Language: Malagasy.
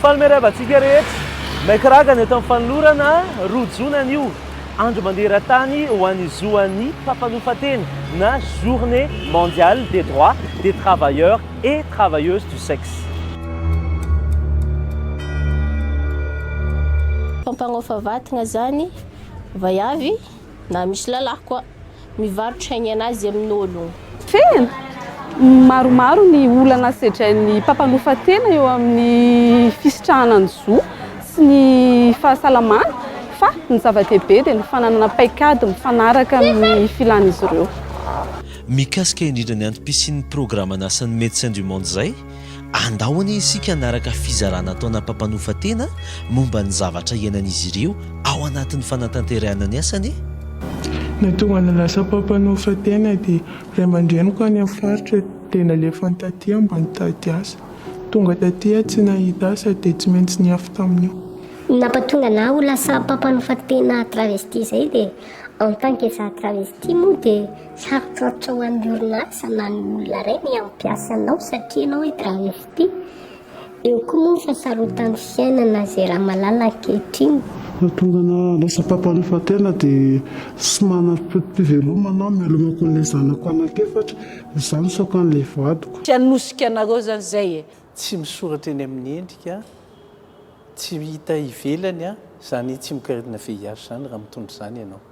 Falmerevantsika rehetra maikaragana eto amin'ny fanolorana rojonan'io andro manderan-tany ho an'ny zoan'ny mpampanofatena na journée mondiale des droits des travailleurs et travailleuses du sexe. Pampanofa vatagna zany vaiavy na misy lalahy koa mivarotra aigny anazy amin'ologno. Fena maromaro ny olana sedrain'ny mpampanofatena eo amin'ny fisitrahanany zo sy ny fahasalamana fa ny zava-dehibe dia ny fananana paikady mifanaraka amin'ny filan'izy ireo. Mikasika indrindra ny antopisian'ny programa nasan'ny Médecins du Monde izay andahoana isika anaraka fizarana ataona mpampanofatena momba ny zavatra iainan'izy ireo ao anatin'ny fanatanterahana ny asany. Ny tonga nalasa mpampanofatena dia ray aman-dreniko any amin'ny faritra dia nalefany taty mba nitady asa. Tonga taty tsy nahita asa dia tsy maintsy niafy tamin'io. Nampatonga na ho lasa mpampanofatena travesti izay dia en tant que za travesti moa dia sarotrarotra ho an'ny orinasa na ny olona iray ny ampiasa anao satria anao hoe travesti. Eo koa moa fahasarotan'ny fiainana izay raha malala ankehitriny. Tonga lasa mpampanofatena dia sy manam-pivelomana mialomako an'ilay zanako anankefatra izany soko an'ilay vadiko. Tsy hanosika anareo zany izay e. Tsy misoratra eny amin'ny endrika, tsy hita ivelany, izany tsy mikaretina VIH zany raha mitondra izany ianao.